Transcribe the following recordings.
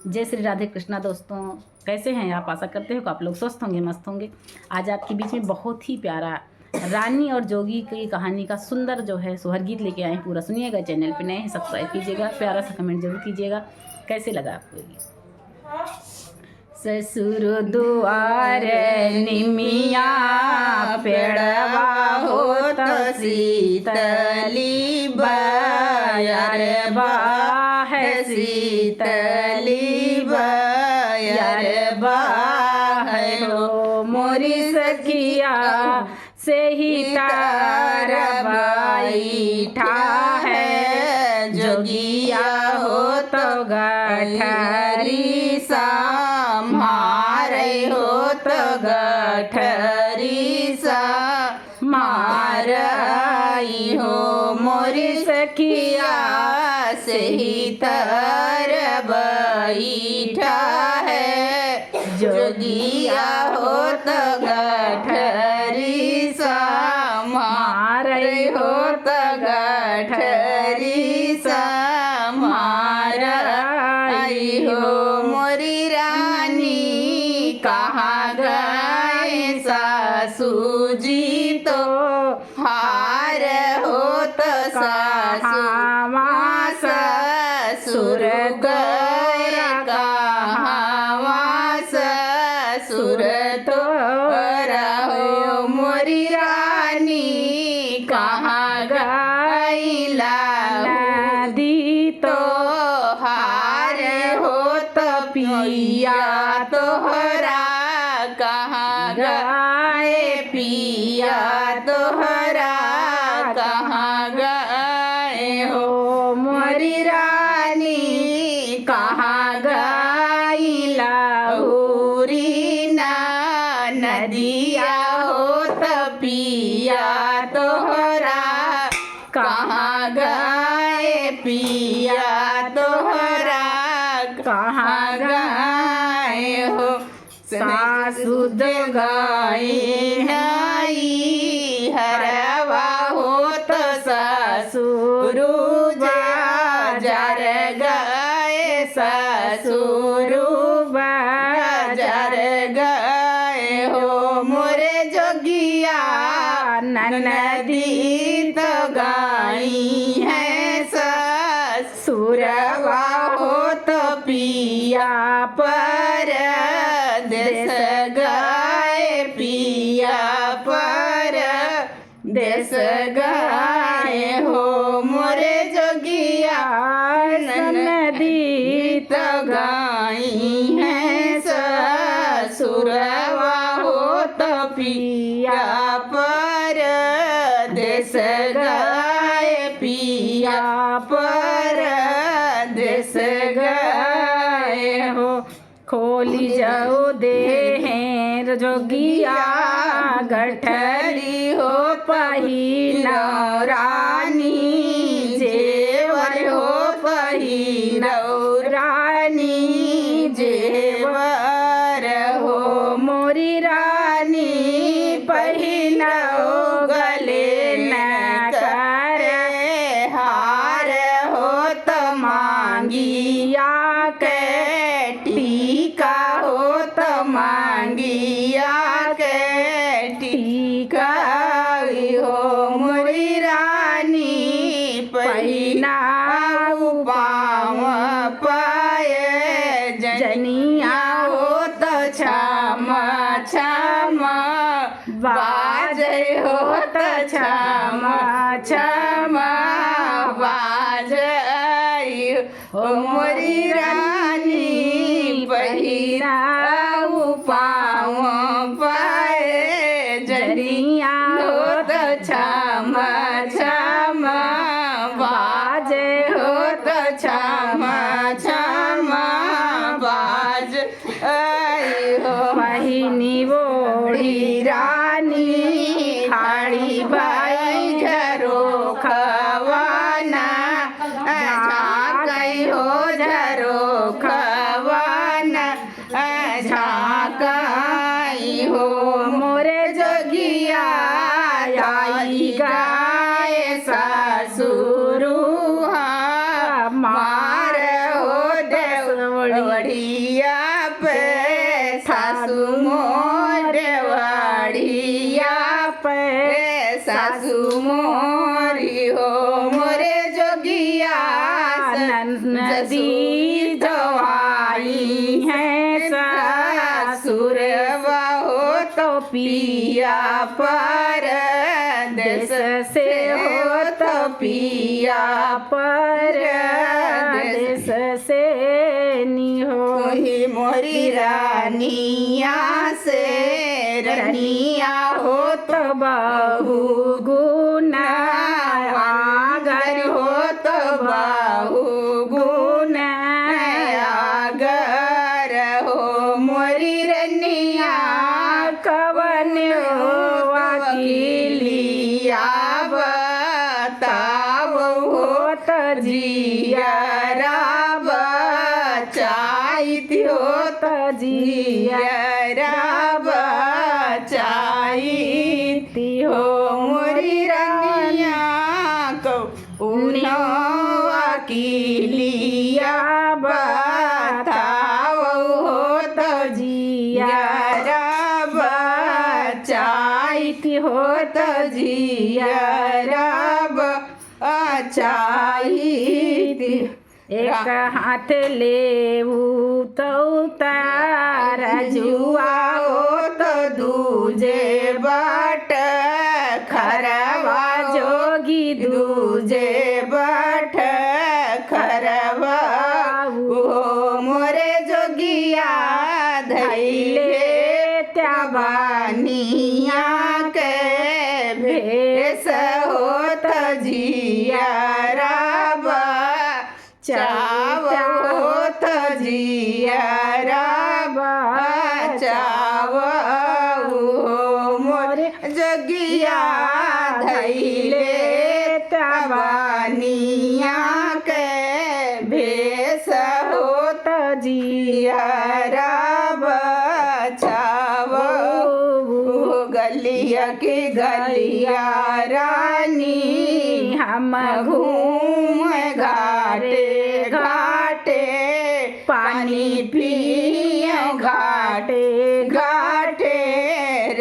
जय श्री राधे कृष्णा। दोस्तों कैसे हैं आप? आशा करते हो कि आप लोग स्वस्थ होंगे, मस्त होंगे। आज आपके बीच में बहुत ही प्यारा रानी और जोगी की कहानी का सुंदर जो है सोहर गीत लेके आए। पूरा सुनिएगा। चैनल पे नए हैं सब्सक्राइब कीजिएगा, प्यारा सा कमेंट जरूर कीजिएगा। कैसे लगा आपको ये? ससुर दुआर निमिया पेड़वा होत शीतली बयार बाह शीतली बयार बाह हो मोरी सखिया से ही तार बैठा है जोगिया हो तो गठरी सम्हारे हो तो गठरी सम्हारई हो मोरी सखिया से ही तर बैठा है जोगिया हो तो गठरी सम्हारे हो तो गठरी सम्हारई हो मोरी रानी कहाँ गए सासू जी तो हार हो तो सासू ससुर गए कहाँ ससुर तो रहो मोरी रानी कहाँ गई नदी तो हार हो तो पिया तोहरा कहाँ गए पिया तोहरा कहाँ गए हो मोरी रानी कहाँ गई लाहुरी नदिया हो तो पिया तोहरा कहाँ गए पिया तोहरा कहाँ गए हो सासु गए हरवा हो तो ससुर बाजार गए ससुर बाजार गए हो मोरे जोगिया नदी तो गई है ससुरवा हो तो पिया पर देश गए पिया पर देश गए हो मोरे जोगिया नदी तो गई है ससुरवा हो तो पिया पर देश गए पिया पर देश गए हो खोली जाओ दे हैं जोगिया गठरी हो पहिना रानी जेवर हो पहिना रानी जेवर हो मोरी रानी पहिना गले न करे हार हो तो मांगिया के टीका हो तो मांगिया के टीका हो मोरी रानी पहिना पाँव पाए जनिया हो तो छम छम बाजे हो तो छम छम बाजे हो मोरी रानी पहिना पाँव पाए जनिया हो तो छम छम बाजे हो तो छम छम बाज हो पहिनी बोड़ी रानी खाड़ी बाई झरो खवाना झाँकई हो झरो खवाना झाँकई हो मोरे जोगिया आई गाय ससुर मार हो देव वड़िया पे सासू मोर वड़िया पे सासू मोरी हो मोरे जोगिया नदी जवाई है ससुर हो तो पिया पर देश से हो तो पिया पर देश से नी हो ही मोरी रानिया से रनिया हो तो बहु गुना आगर हो तो बाहु गुण आगर हो मोरी रनिया कवन वकीलिया बताव हो तो जियरा बचाइत हो तो जियरा बचाइत हो मोरी रनिया को वकीलिया बताव हो तो जियरा बचाइत हो तो जियरा बचाइत एक हाथ लेऊ तो तार जुआ हो तो दूजे बाट खरवा जोगी दूजे बाट खरवा हो मोरे जोगिया धैले त्या बानिया के भेष हो तो जियरा चाव हो तो जियरा चाव हो मोरे जोगिया धैले तबानिया के भेष हो तो जियरा बचाव हो गलिया के गलिया रानी हम घूम घाटे घाटे पानी पिय घाटे घाटे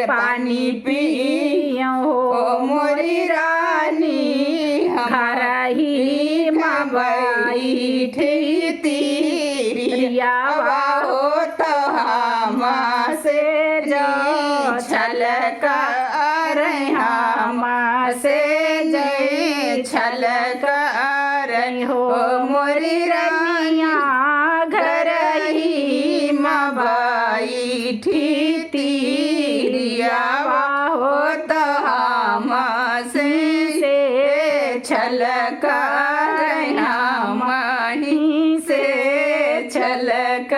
पानी पिय हो मोरी रानी घर ही बैठी तीरियावा हो तो हम से जो छलक रहे हम से जय छलक रही हो मोरी रनिया घर ही बैठी तीरियावा हो तो हम से छलक रहे हम से छलक